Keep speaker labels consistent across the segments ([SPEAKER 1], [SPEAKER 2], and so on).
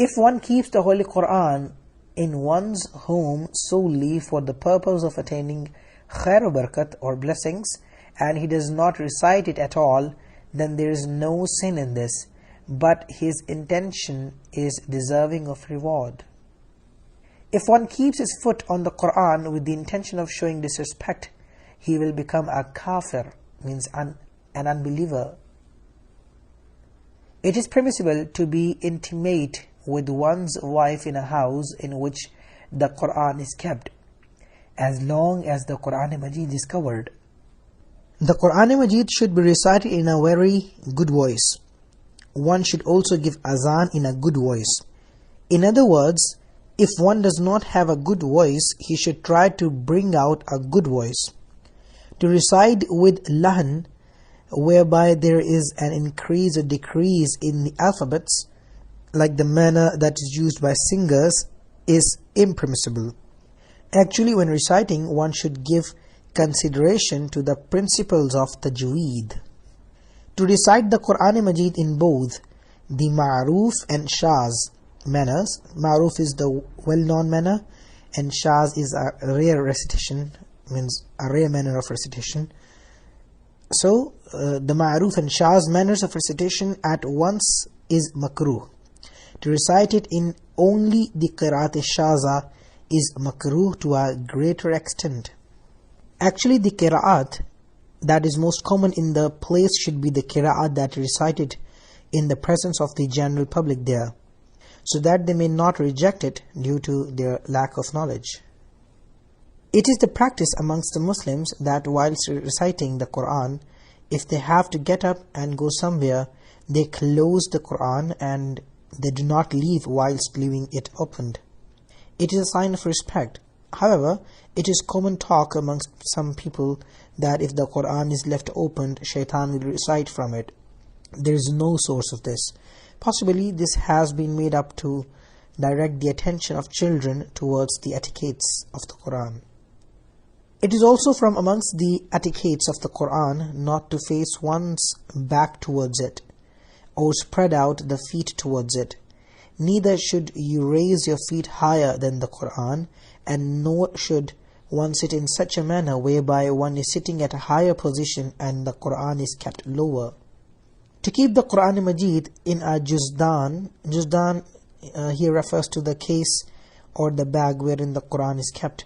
[SPEAKER 1] If one keeps the Holy Qur'an in one's home solely for the purpose of attaining Khair-o-Barkat or blessings, and he does not recite it at all, then there is no sin in this, but his intention is deserving of reward. If one keeps his foot on the Qur'an with the intention of showing disrespect, he will become a kaafir, means an unbeliever. It is permissible to be intimate with one's wife in a house in which the Qur'an is kept, as long as the Qur'an-e-Majid is covered. The Qur'an-e-Majid should be recited in a very good voice. One should also give azan in a good voice. In other words, if one does not have a good voice, he should try to bring out a good voice. To recite with lahan, whereby there is an increase or decrease in the alphabets, like the manner that is used by singers, is impermissible. Actually, when reciting, one should give consideration to the principles of tajweed. To recite the Qur'an-e-Majid in both the ma'ruf and shaz manners, ma'ruf is the well-known manner and shaz is a rare recitation, means a rare manner of recitation. So, the ma'ruf and shaz manners of recitation at once is makruh. To recite it in only the qira'at-e-shaza is makruh to a greater extent. Actually, the qira'at that is most common in the place should be the qira'at that recited in the presence of the general public there, so that they may not reject it due to their lack of knowledge. It is the practice amongst the Muslims that whilst reciting the Qur'an, if they have to get up and go somewhere, they close the Qur'an and they do not leave whilst leaving it opened. It is a sign of respect. However, it is common talk amongst some people that if the Qur'an is left opened, shaitan will recite from it. There is no source of this. Possibly this has been made up to direct the attention of children towards the etiquettes of the Qur'an. It is also from amongst the etiquettes of the Qur'an not to face one's back towards it, or spread out the feet towards it. Neither should you raise your feet higher than the Qur'an, and nor should one sit in such a manner whereby one is sitting at a higher position and the Qur'an is kept lower. To keep the Qur'an-e-Majid in a juzdan here refers to the case or the bag wherein the Qur'an is kept.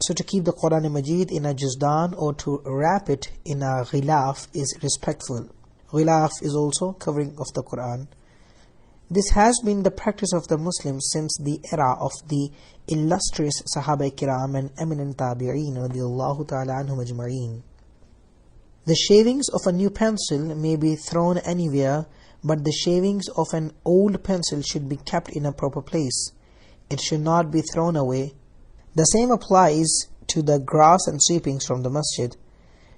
[SPEAKER 1] So to keep the Qur'an-e-Majid in a juzdan or to wrap it in a ghilaf is respectful. Ghilaf is also covering of the Qur'an. This has been the practice of the Muslims since the era of the illustrious Sahaba-i-Kiram and eminent Tabi'een radiyallahu ta'ala anhum ajma'een. The shavings of a new pencil may be thrown anywhere, but the shavings of an old pencil should be kept in a proper place. It should not be thrown away. The same applies to the grass and sweepings from the masjid.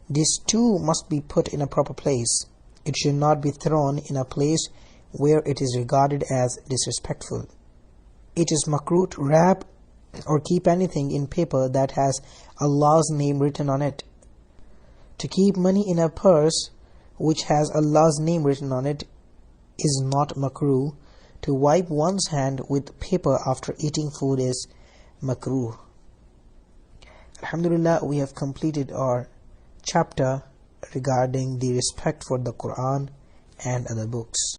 [SPEAKER 1] These too must be put in a proper place. It should not be thrown in a place where it is regarded as disrespectful. It is makruh to wrap or keep anything in paper that has Allah's name written on it. To keep money in a purse which has Allah's name written on it is not makruh. To wipe one's hand with paper after eating food is makruh. Alhamdulillah, we have completed our chapter regarding the respect for the Qur'an and other books.